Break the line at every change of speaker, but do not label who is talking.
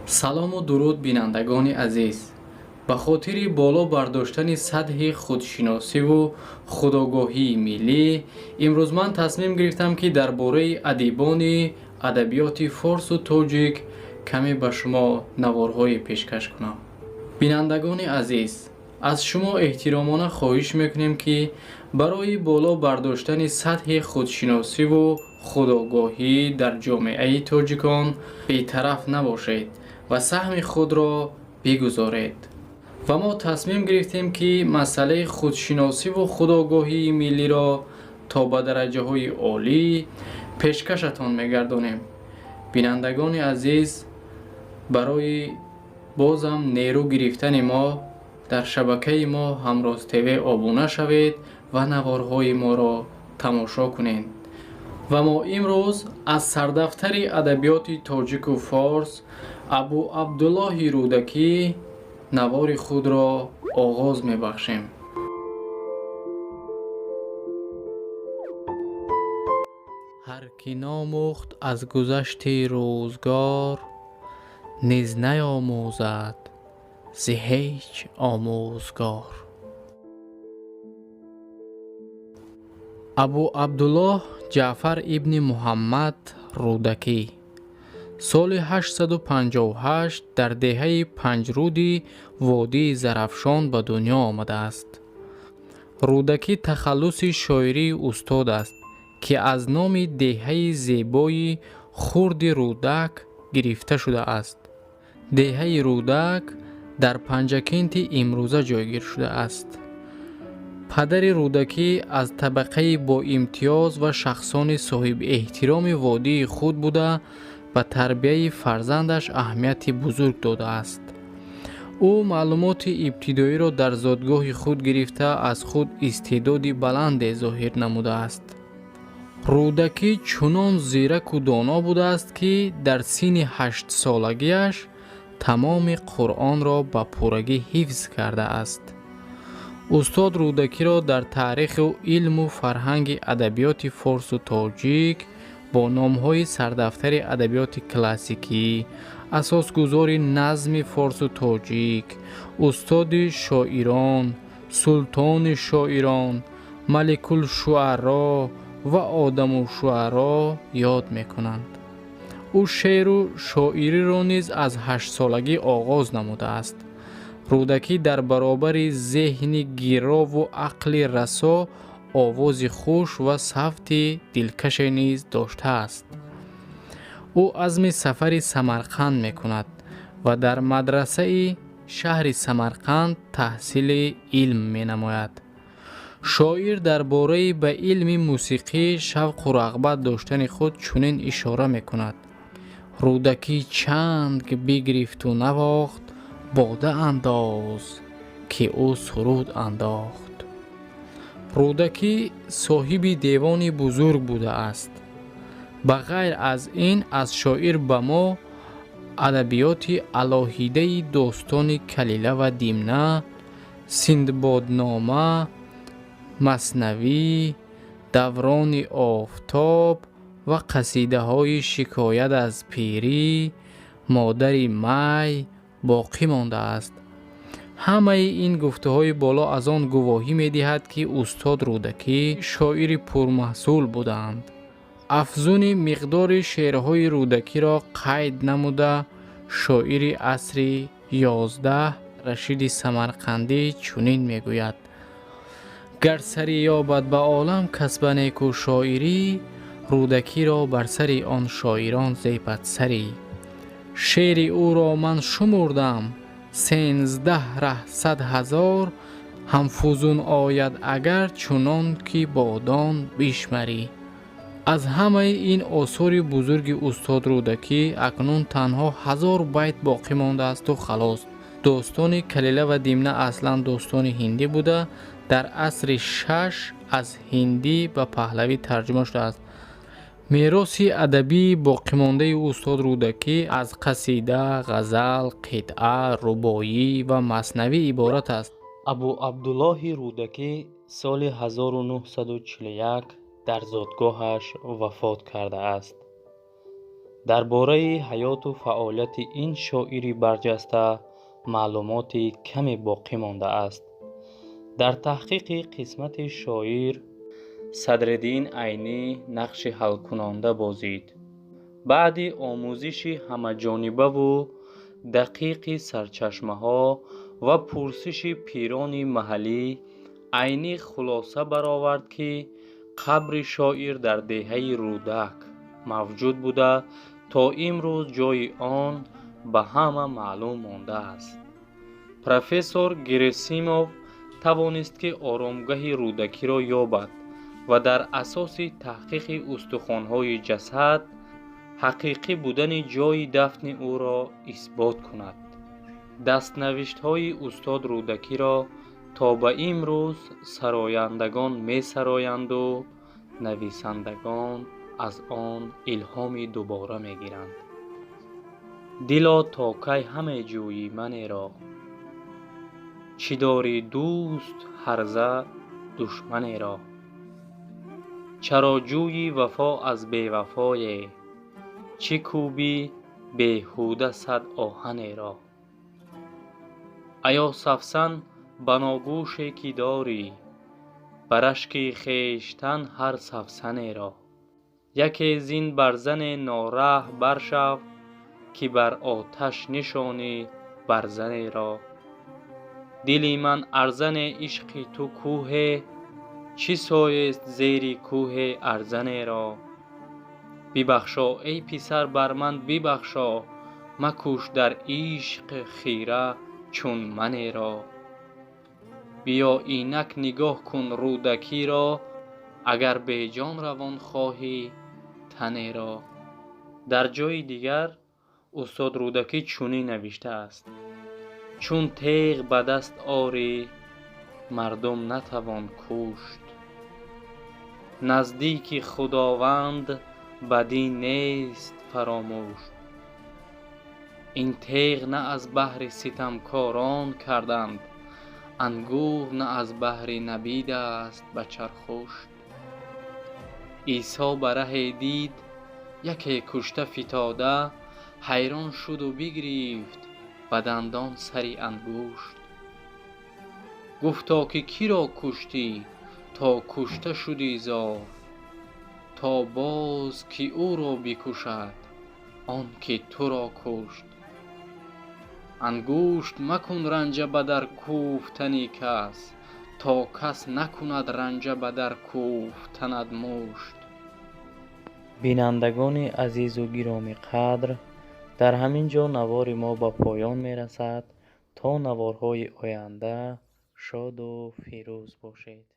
салому дуруд бинандагони азиз. ба хотири боло бардоштани сатҳи худшиносиву худогоҳии миллӣ имрӯз ман тасмим гирифтам ки дар бораи адибони адабиёти форсу тоҷик каме ба шумо наворҳое пешкаш кунам. бинандагони азиз, аз шумо эҳтиромона хоҳиш мекунем ки барои боло бардоштани сатҳи худшиносиву худогоҳӣ дар ҷомеаи тоҷикон бетараф набошед ва саҳми худро бигузоред. ва мо тасмим гирифтем ки масъалаи худшиносиву худогоҳии миллиро то ба дараҷаҳои олӣ пешкашатон мегардонем. бинандагони азиз, барои бозам нерӯ гирифтани мо дар шабакаи мо ҳамроз ТВ обуна шавед ва наворҳои моро тамошо кунед. ва мо имрӯз аз сардафтари адабиёти тоҷику форс абу абдуллоҳи рӯдакӣ навори худро оғоз мебахшем. ҳар ки номӯхт аз гузашти рӯзгор, низ наёмӯзад зи ҳеҷ омӯзгор. абу абдуллоҳ ҷаъфар ибни муҳаммад рӯдакӣ соли 858 дар деҳаи панҷрӯди водии Зарафшон ба дунё омадааст. рӯдакӣ тахаллуси шоирии устод аст, ки аз номи деҳаи зебои хурди Рӯдак гирифта шудааст. деҳаи Рӯдак дар Панҷакенти имрӯза ҷойгир шудааст. падари рӯдакӣ аз табақаи боимтиёз ва шахсони соҳибэҳтироми водии худ буда ба тарбияи фарзандаш аҳамияти бузург додааст. ӯ маълумоти ибтидоиро дар зодгоҳи худ гирифта аз худ истеъдоди баланде зоҳир намудааст. рӯдакӣ чунон зираку доно будааст, ки дар синни 8 солагиаш тамоми Қуръонро ба пуррагӣ ҳифз кардааст. устод рӯдакиро дар таъриху илму фарҳанги адабиёти форсу тоҷик бо номҳои сардафтари адабиёти классикӣ, асосгузори назми форсу тоҷик, устоди шоирон, султони шоирон, маликулшуъаро ва одамушуъаро ёд мекунанд. ӯ шеъру шоириро низ аз 8 солагӣ оғоз намудааст. рӯдакӣ дар баробари зеҳни гирову ақли расо овози хуш ва савти дилкаше низ доштааст. ӯ азми сафари Самарқанд мекунад ва дар мадрасаи шаҳри Самарқанд таҳсили илм менамояд. шоир дар бораи ба илми мусиқӣ шавқу рағбат доштани худ чунин ишора мекунад: рӯдакӣ чанг бигирифту навохт, бода андоз, ки ӯ суруд андохт. рӯдакӣ соҳиби девони бузург будааст. ба ғайр аз ин, аз шоир ба мо адабиёти алоҳидаи достони Калила ва Димна, Синдбоднома, Маснавӣ, Даврони офтоб ва қасидаҳои шикоят аз пирӣ, Модари май боқӣ мондааст. ҳамаи ин гуфтаҳои боло аз он гувоҳӣ медиҳад, ки устод рӯдакӣ шоири пурмаҳсул буданд. афзуни миқдори шеърҳои рӯдакиро қайд намуда, шоири асри 11 Рашиди Самарқандӣ чунин мегӯяд: гар сарӣ ёбад ба олам кас ба неку шоирӣ, рӯдакиро бар сари он шоирон зебад сарӣ. шеъри ӯро ман шумурдам 13 раҳ 100 000, ҳамфузун ояд агар чунон ки бодон бишмарӣ. аз ҳамаи ин осори бузурги устод рӯдакӣ акнун танҳо 1000 байт боқӣ мондаасту халос. достони Калила ва Димна аслан достони ҳиндӣ буда, дар асри 6 аз ҳиндӣ ба паҳлавӣ тарҷума шудааст. мероси адабии боқимондаи устод рӯдакӣ аз қасида, ғазал, қитъа, рубоӣ ва маснавӣ иборат аст. абу абдуллоҳи рӯдакӣ соли 1941 дар зодгоҳаш вафот кардааст.
درباره حیات و فعالیت این شاعری برجسته معلوماتی کمی باقی مانده است. در تحقیق قسمت شاعر صدرالدین عینی نقش حل کننده بازید. بعد آموزش همه جانبه و دقیق سرچشمه ها و پرسش پیران محلی، عینی خلاصه برآورد که قبر شاعر در دهه رودک موجود بوده تا امروز جای آن به همه معلوم مانده است. پروفسور گراسیموف توانست که آرامگاه رودکی را یابد و در اساس تحقیق استخوان‌های جسد حقیقی بودن جای دفن او را اثبات کند. دستنوشت‌های استاد رودکی را تا به امروز سرایندگان می سرایند و نویسندگان از آن الهام دوباره می گیرند. دلا تا کی همه جویی من را، چی داری دوست هرزه دشمن را. چرا جویی وفا از بی وفای، چی کوبی بیهوده صد آهن را. ایا سفسن بناگوشی که داری، برشک خویشتن هر سفسن را. یکی زین برزن ناره برشو، که بر آتش نشانی برزن را. دلی من ارزن عشق تو کوه، چی سایست زیر کوه ارزن را. ببخشا ای پسر بر من ببخشا، مکوش در عشق خیره چون من را. بیا اینک نگاه کن رودکی را، اگر به جان روان خواهی تن را. در جای دیگر استاد رودکی چنین نوشته است: چون تیغ به دست آری مردم نتوان کشت، نزدیک خداوند بدی نیست فراموش. این تیغ نه از بهر ستمکاران کردند، انگور نه از بهر نبید است بچر خشت. عیسی به ره دید یکی کشته فتاده، حیران شد و بگرفت به دندان سری انگشت. گفتا که کی را کشتی تا کشته شدی زار، تا باز که او را بکشد آن که تو را کشت. انگشت مکن رنجه به در کوفتن کس، تا کس نکند رنجه به در کوفتنت مشت. بینندگان عزیز و گرامی قدر، در همین جا نوار ما به پایان می رسد. تا نوارهای آینده شاد و پیروز باشید.